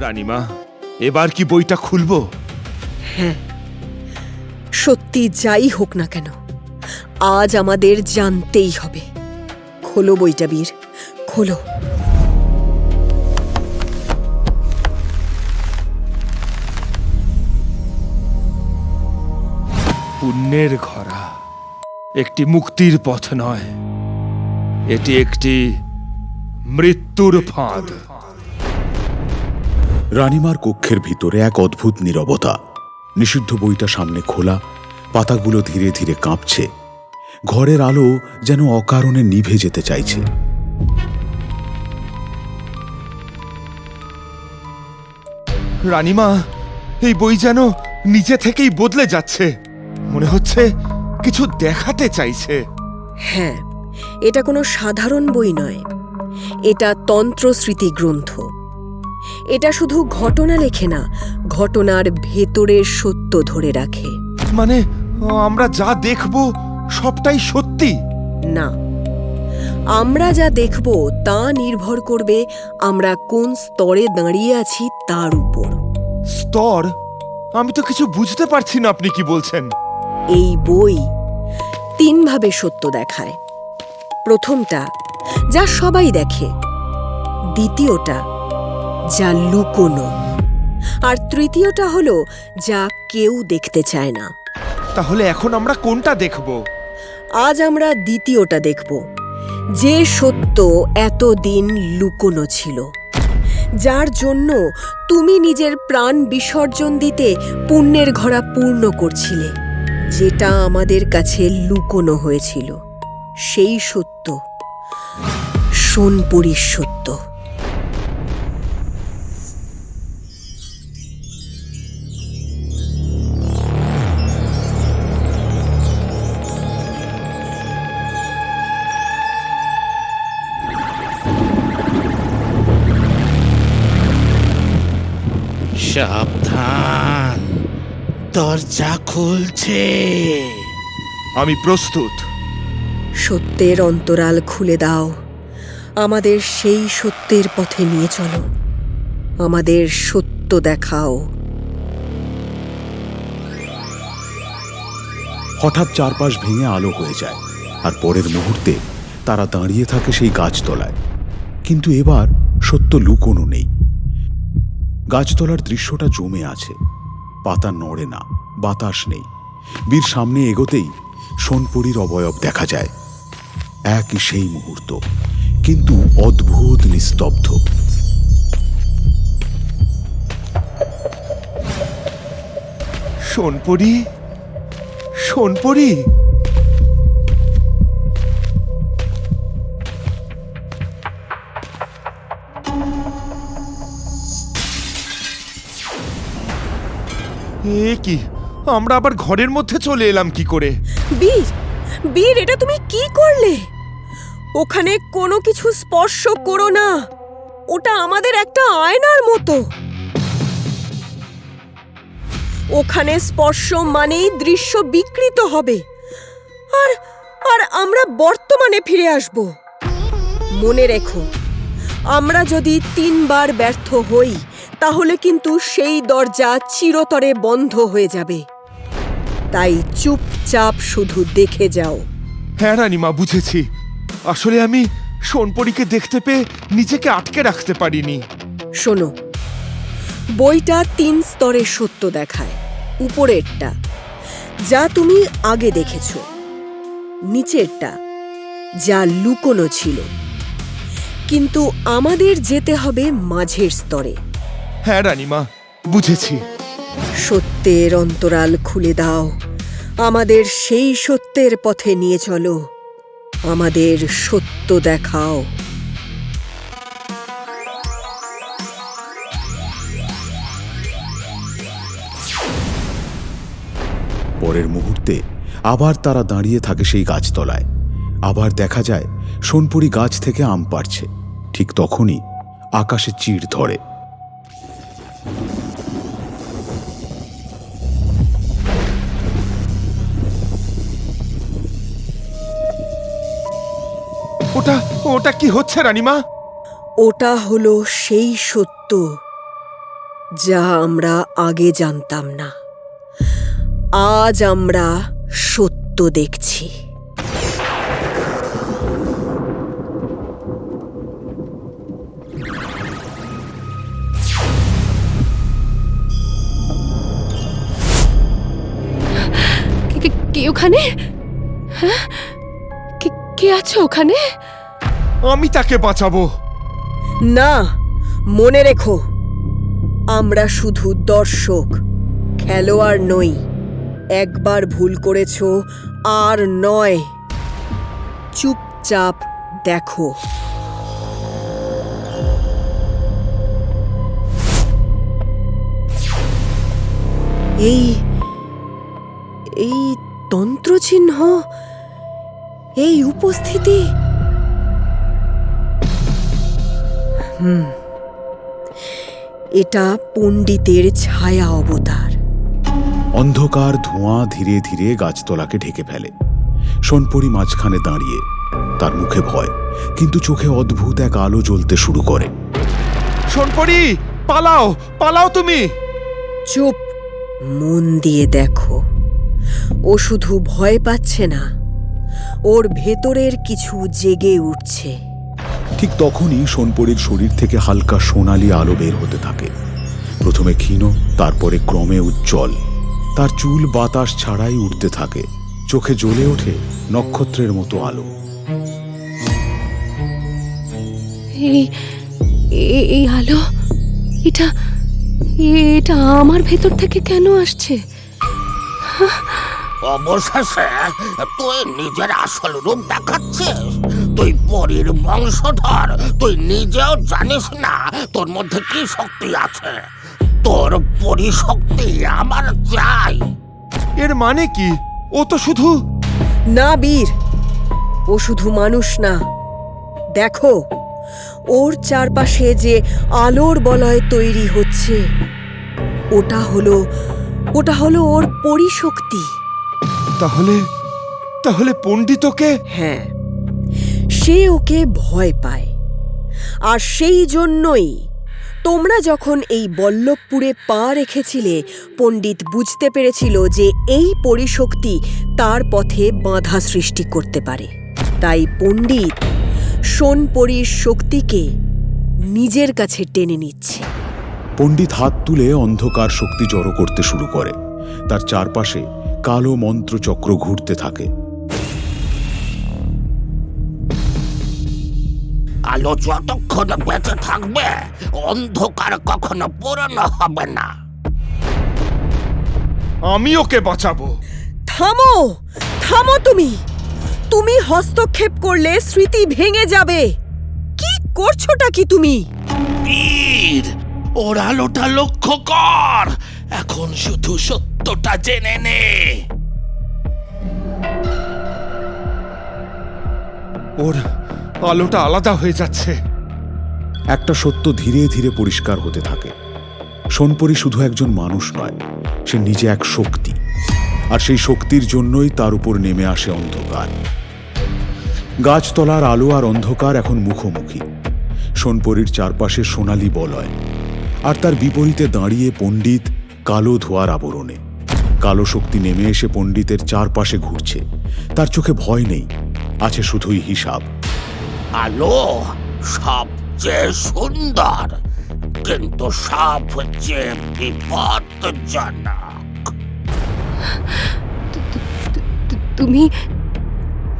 রানীমা, এবার কি বইটা খুলবো? হ্যাঁ, সত্যি যাই হোক না কেন, আজ আমাদের জানতেই হবে। খোলো বইটা বীর, খোলো। পুণ্যের ঘরা একটি মুক্তির পথ নয়, এটি একটি মৃত্যুর ফাঁদ। রানীমার কক্ষের ভিতরে এক অদ্ভুত নীরবতা। নিষিদ্ধ বইটা সামনে খোলা, পাতাগুলো ধীরে ধীরে কাঁপছে। ঘরের আলো যেন অকারণে নিভে যেতে চাইছে। রানীমা, এই বই যেন নিজে থেকেই বদলে যাচ্ছে। মনে হচ্ছে কিছু দেখাতে চাইছে। হ্যাঁ, এটা কোনো সাধারণ বই নয়, এটা তন্ত্র স্মৃতি গ্রন্থ। এটা শুধু ঘটনা লেখে না, ঘটনার ভেতরের সত্য ধরে রাখে। মানে আমরা যা দেখব সবটাই সত্যি? না, আমরা যা দেখব তা নির্ভর করবে আমরা কোন স্তরে দাঁড়িয়ে আছি তার উপর। স্তর? আমি তো কিছু বুঝতে পারছি না, আপনি কি বলছেন? এই বই তিনভাবে সত্য দেখায়। প্রথমটা যা সবাই দেখে, দ্বিতীয়টা যা লুকোনো, আর তৃতীয়টা হলো যা কেউ দেখতে চায় না। তাহলে এখন আমরা কোনটা দেখব? আজ আমরা দ্বিতীয়টা দেখব, যে সত্য এতদিন লুকোনো ছিল, যার জন্য তুমি নিজের প্রাণ বিসর্জন দিতে পুণ্যের ঘড়া পূর্ণ করছিলে, যেটা আমাদের কাছে লুকোনো হয়েছিল। সেই সত্য সোনপুরীর সত্য। সাবধান, দরজা খুলছে। আমি প্রস্তুত। সত্যের অন্তরাল খুলে দাও, আমাদের সেই সত্যের পথে নিয়ে চলো, আমাদের সত্য দেখাও। হঠাৎ চারপাশ ভেঙে আলো হয়ে যায়, আর পরের মুহূর্তে তারা দাঁড়িয়ে থাকে সেই গাছতলায়। কিন্তু এবার সত্য লুকোনো নেই। গাছতলার দৃশ্যটা জমে আছে, পাতা নড়ে না, বাতাস নেই। বীর সামনে এগোতেই সোনপুরীর অবয়ব দেখা যায়। একই সেই মুহূর্ত, কিন্তু অদ্ভুত নিস্তব্ধ। সোনপুরী, সোনপুরী। এ কি, আমরা আবার ঘরের মধ্যে চলে এলাম কি করে? বীর, বীর, এটা তুমি কি করলে? ওখানে কোনো কিছু স্পর্শ করো না, ওটা আমাদের একটা আয়নার মতো। ওখানে স্পর্শ মানেই দৃশ্য বিকৃত হবে, আর আর আমরা বর্তমানে ফিরে আসব। মনে রেখো, আমরা যদি 3 বার ব্যর্থ হই, তাহলে কিন্তু সেই দরজা চিরতরে বন্ধ হয়ে যাবে। তাই চুপচাপ শুধু দেখে যাও। হ্যাঁ রানীমা, বুঝেছি। আসলে আমি সোনপুরীকে দেখতে পেয়ে নিজেকে আটকে রাখতে পারিনি। শোনো, বইটা 3 স্তরে সত্য দেখায়। উপরেরটা যা তুমি আগে দেখেছ, নিচেরটা যা লুকোনো ছিল, কিন্তু আমাদের যেতে হবে মাঝের স্তরে। হ্যাঁ রানীমা, বুঝেছি। সত্যের অন্তরাল খুলে দাও, আমাদের সেই সত্যের পথে নিয়ে চলো, আমাদের সত্য দেখাও। পরের মুহূর্তে আবার তারা দাঁড়িয়ে থাকে সেই গাছতলায়। আবার দেখা যায় সোনপুরী গাছ থেকে আম পাড়ছে। ঠিক তখনই আকাশে চিড় ধরে। ওটা ওটা কি হচ্ছে রানীমা? ওটা হলো সেই সত্য যা আমরা আগে জানতাম না। আজ আমরা সত্য দেখছি। কে ওখানে? হ্যাঁ, কে আছে ওখানে? আমি তাকে বাঁচাবো। না, মনে রেখো, আমরা শুধু দর্শক, খেলোয়াড় নই। একবার ভুল করেছ, আর নয়। চুপচাপ দেখো। এই এই তন্ত্রচিহ্ন, এই উপস্থিতি। এটা পণ্ডিতের ছায়া অবতার। অন্ধকার ধোঁয়া ধীরে ধীরে গাছতলাকে ঢেকে ফেলে। সোনপরি মাঝখানে দাঁড়িয়ে, তার মুখে ভয়, কিন্তু চোখে অদ্ভুত এক আলো জ্বলতে শুরু করে। সোনপরি, পালাও, পালাও তুমি। চুপ, মন দিয়ে দেখো। ও শুধু ভয় পাচ্ছে না, ওর ভেতরের কিছু জেগে উঠছে। ঠিক তখনই সোনপরির শরীর থেকে হালকা সোনালি আলো বের হতে থাকে। প্রথমে ক্ষীণ, তারপরে ক্রমে উজ্জ্বল। তার চুল বাতাস ছাড়াই উঠতে থাকে, চোখে জ্বলে ওঠে নক্ষত্রের মতো আলো। এই আলো, এটা আমার ভেতর থেকে কেন আসছে? অবশেষে তুই নিজের আসল রূপ দেখাচ্ছিস। তুই পরীর বংশধর, তুই নিজেও জানিস না তোর মধ্যে কি শক্তি আছে। তোর পরী শক্তি আমার চাই। এর মানে কি? ও তো শুধু... না বীর, ও শুধু মানুষ না। দেখো, ওর চারপাশে যে আলোর বলয় তৈরি হচ্ছে, ওটা হলো ওর পরিশক্তি। তাহলে পণ্ডিত ওকে... হ্যাঁ, সে ওকে ভয় পায়। আর সেই জন্যই তোমরা যখন এই বল্লভপুরে পা রেখেছিলে, পণ্ডিত বুঝতে পেরেছিল যে এই পরিশক্তি তার পথে বাধা সৃষ্টি করতে পারে। তাই পণ্ডিত সোনপরীর শক্তিকে নিজের কাছে টেনে নিচ্ছে। পণ্ডিত হাত তুলে অন্ধকার শক্তি জড়ো করতে শুরু করে। তার চারপাশে কালো মন্ত্রচক্র ঘুরতে থাকে। আলো যতক্ষণ বেঁচে থাকবে, অন্ধকার কখনো পূরণ হবে না। আমি ওকে বাঁচাবো। থামো, থামো তুমি হস্তক্ষেপ করলে স্মৃতি ভেঙে যাবে। কি করছোটা কি তুমি? বীর, ওর আলোটা লক্ষ্য কর। এখন শুধু সত্যটা জেনে নে। ওর আলোটা আলাদা হয়ে যাচ্ছে। একটা সত্য ধীরে ধীরে পরিষ্কার হতে থাকে। সোনপরি শুধু একজন মানুষ নয়, সে নিজে এক শক্তি। আর সেই শক্তির জন্যই তার উপর নেমে আসে অন্ধকার। গাছতলার আলো আর অন্ধকার এখন মুখোমুখি। সোনপরির চারপাশে সোনালি বলয়, আর তার বিপরীতে দাঁড়িয়ে পণ্ডিত কালো ধোঁয়ার আবরণে। কালো শক্তি নেমে এসে পণ্ডিতের চারপাশে ঘুরছে। তার চোখে ভয় নেই, আছে শুধুই হিসাব। আলো সবচেয়ে সুন্দর, কিন্তু সবচেয়ে বিপজ্জনক।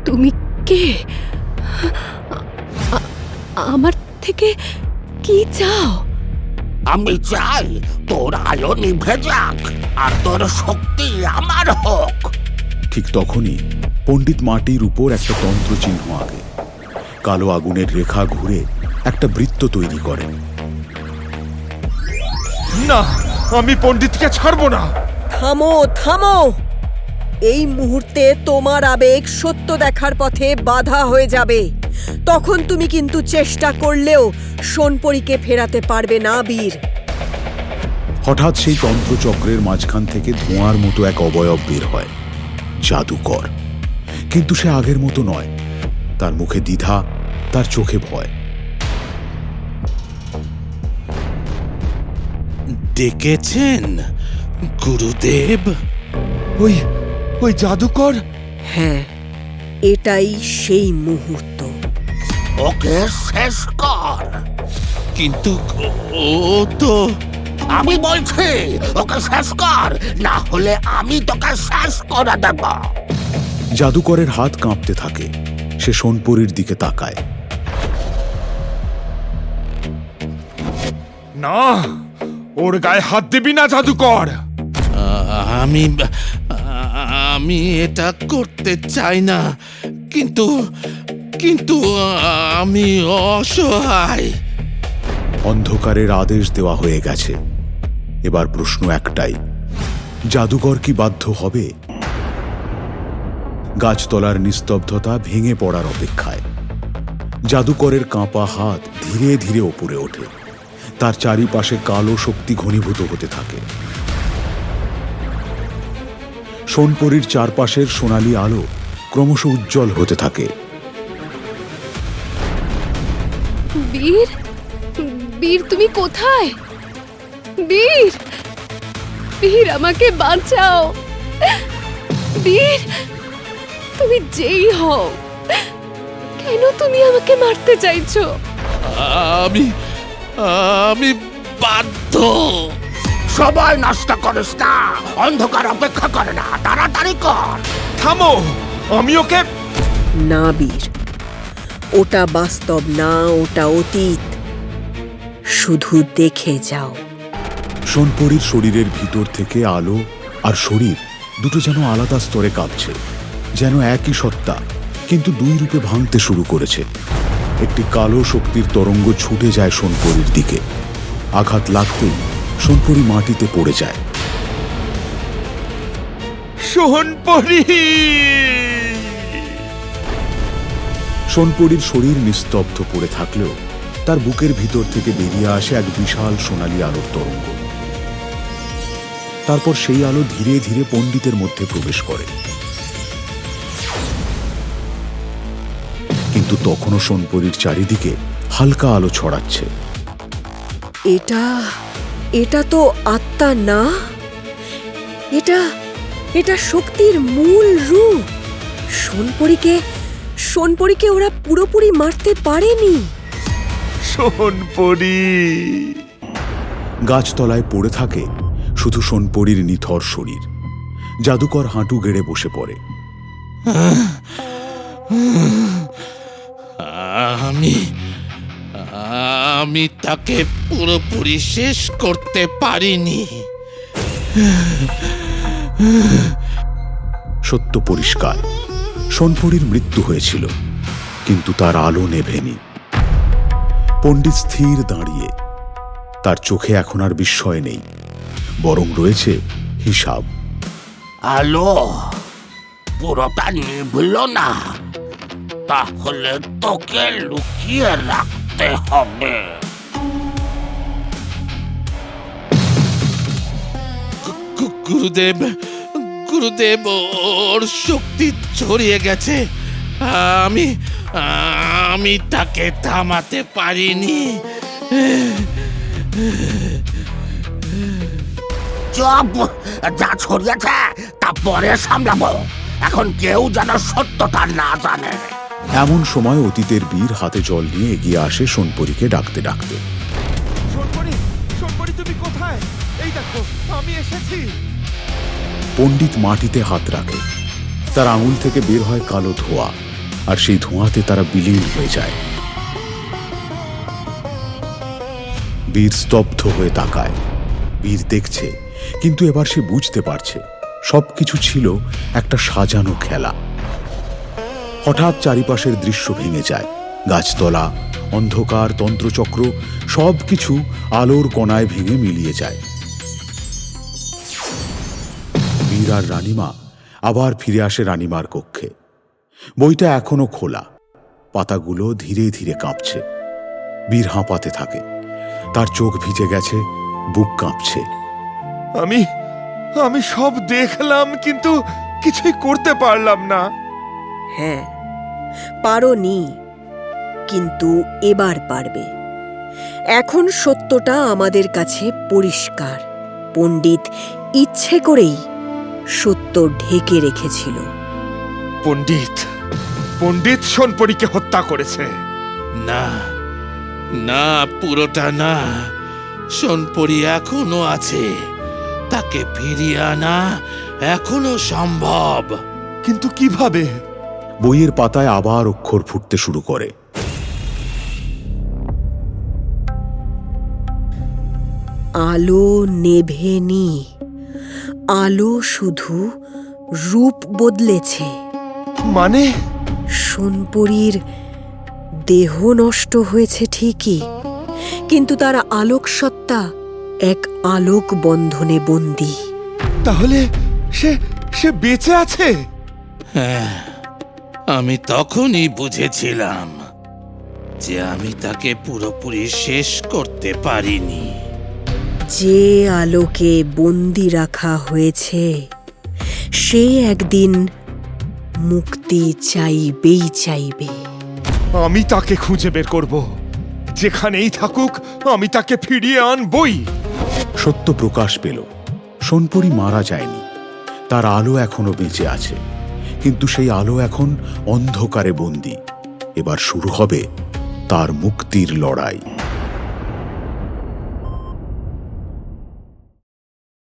তুমি কে? আমার থেকে কি চাও? আমি চাই তোর আলো নিভে যাক, আর তোর শক্তি আমার হোক। ঠিক তখনই পণ্ডিত মাটির উপর একটা তন্ত্রচিহ্ন আঁকে। কালো আগুনের রেখা ঘুরে একটা বৃত্ত তৈরি করেন। না, আমি পণ্ডিতকে ছাড়বো না। থামো, থামো। এই মুহূর্তে তোমার আবেগ সত্য দেখার পথে বাধা হয়ে যাবে। তখন তুমি কিন্তু চেষ্টা করলেও সোনপরীকে ফেরাতে পারবে না বীর। হঠাৎ সেই তন্ত্রচক্রের মাঝখান থেকে ধোঁয়ার মতো এক অবয়ব বের হয়। জাদুকর। কিন্তু সে আগের মতো নয়। তার মুখে দ্বিধা, তার চোখে ভয়। ডেকেছেন গুরুদেব? ওই ওই জাদুকর? হ্যাঁ, এটাই সেই মুহূর্ত। ওকে শেষ কর। কিন্তু ও তো আমি বলছি ওকে শেষ কর, না হলে আমি তোকে শেষ করে দেব। জাদুকরের হাত কাঁপতে থাকে। সে সোনপরীর দিকে তাকায়। না, ওর গায়ে হাত দিবি না জাদুকর। আমি আমি এটা করতে চাই না, কিন্তু কিন্তু আমি অসহায়। অন্ধকারের আদেশ দেওয়া হয়ে গেছে। এবার প্রশ্ন একটাই, জাদুকর কি বাধ্য হবে? গাছতলার নিস্তব্ধতা ভেঙে পড়ার অপেক্ষায়। জাদুকরের কাঁপা হাত ধীরে ধীরে ওপরে ওঠে। তার চারিপাশে কালো শক্তি ঘনীভূত হতে থাকে। সোনপরীর চারপাশের সোনালী আলো ক্রমশ উজ্জ্বল হতে থাকে। বীর, বীর তুমি কোথায়? বীর, বীর আমাকে বাঁচাও। বীর, তুমি যেই হও, কেন তুমি আমাকে মারতে চাইছো? আমি আমি বাধ্য। সবাই নষ্ট করিস না, অন্ধকার অপেক্ষা করে না, তাড়াতাড়ি কর। থামো, আমি ওকে। না বীর, ওটা বাস্তব না, ওটা অতীত। শুধু দেখে যাও। সোনপরীর শরীরের ভিতর থেকে আলো আর শরীর দুটো যেন আলাদা স্তরে কাঁপছে। যেন একই সত্তা, কিন্তু দুই রূপে ভাঙতে শুরু করেছে। একটি কালো শক্তির তরঙ্গ ছুটে যায় সোনপরীর দিকে। আঘাত লাগতেই সোনপরী মাটিতে পড়ে যায়। সোনপরী! সোনপরীর শরীর নিস্তব্ধ পড়ে থাকলেও তার বুকের ভিতর থেকে বেরিয়ে আসে এক বিশাল সোনালী আলোর তরঙ্গ। তারপর সেই আলো ধীরে ধীরে পণ্ডিতের মধ্যে প্রবেশ করে। কিন্তু তখনও সোনপরীর চারিদিকে হালকা আলো ছড়াচ্ছে। এটা এটা তো আত্মা না, এটা এটা শক্তির মূল রূপ। সোনপরীকে ওরা পুরোপুরি মারতে পারেনি। সোনপরী! গাছতলায় পড়ে থাকে শুধু সোনপরীর নিথর শরীর। জাদুকর হাঁটু গেড়ে বসে পড়ে। আমি আমি তাকে পুরোপুরি শেষ করতে পারিনি। সত্য পরিষ্কার, সোনপরীর মৃত্যু হয়েছিল, কিন্তু তার আলো নেভেনি। পণ্ডিত স্থির দাঁড়িয়ে। তার চোখে এখন আর বিস্ময় নেই, বরং রয়েছে হিসাব। আলো পুরোটা নিভল না, তাহলে তোকে লুকিয়ে রাখতে হবে। গুরুদেব, গুরুদেব, ওর শক্তি ছড়িয়ে গেছে। আমি আমি তাকে থামাতে পারিনি। চুপ! যা ছড়িয়েছে তা পরে সামলাবো, এখন কেউ যেন সত্যটা না জানে। এমন সময় অতীতের বীর হাতে জল নিয়ে এগিয়ে আসে সোনপরীকে ডাকতে ডাকতে। সোনপরী, সোনপরী তুমি কোথায়? এই দেখো, আমি এসেছি। পণ্ডিত মাটিতে হাত রাখে। তার আঙুল থেকে বের হয় কালো ধোঁয়া, আর সেই ধোঁয়াতে তারা বিলীন হয়ে যায়। বীর স্তব্ধ হয়ে তাকায়। বীর দেখছে, কিন্তু এবার সে বুঝতে পারছে সবকিছু ছিল একটা সাজানো খেলা। হঠাৎ চারিপাশের দৃশ্য ভেঙে যায়। গাছতলা, অন্ধকার, তন্ত্রচক্র সবকিছু আলোর কণায় ভেঙে মিলিয়ে যায়। বীর আর রানীমা আবার ফিরে আসে রানীমার কক্ষে। বইটা এখনো খোলা, পাতাগুলো ধীরে ধীরে কাঁপছে। বীর হাঁপাতে থাকে। তার চোখ ভিজে গেছে, বুক কাঁপছে। আমি আমি সব দেখলাম, কিন্তু কিছুই করতে পারলাম না। হ্যাঁ, পারোনি, কিন্তু এবার পারবে। এখন সত্যটা আমাদের কাছে পরিষ্কার। পণ্ডিত ইচ্ছে করেই সত্য ঢেকে রেখেছিল। পণ্ডিত পণ্ডিত সোনপরীকে হত্যা করেছে। না না, পুরোটা না। সোনপরি এখনো আছে, তাকে ফিরিয়ে আনা এখনো সম্ভব। কিন্তু কিভাবে? বইয়ের পাতায় আবার অক্ষর ফুটতে শুরু করে। আলো নেভেনি, আলো শুধু রূপ বদলেছে। মানে? সোনপরীর দেহ নষ্ট হয়েছে ঠিকই, কিন্তু তার আলোক সত্তা এক আলোক বন্ধনে বন্দী। তাহলে সে সে বেঁচে আছে? হ্যাঁ, আমি তখনই বুঝেছিলাম যে আমি তাকে পুরোপুরি শেষ করতে পারিনি। যে আলোকে বন্দি রাখা হয়েছে সে একদিন মুক্তি চাইবেই চাইবে। আমি তাকে খুঁজে বের করব। যেখানেই থাকুক আমি তাকে ফিরিয়ে আনবই। সত্য প্রকাশ পেল। সোনপরি মারা যায়নি, তার আলো এখনো বেঁচে আছে, কিন্তু সেই আলো এখন অন্ধকারে বন্দী। এবার শুরু হবে তার মুক্তির লড়াই।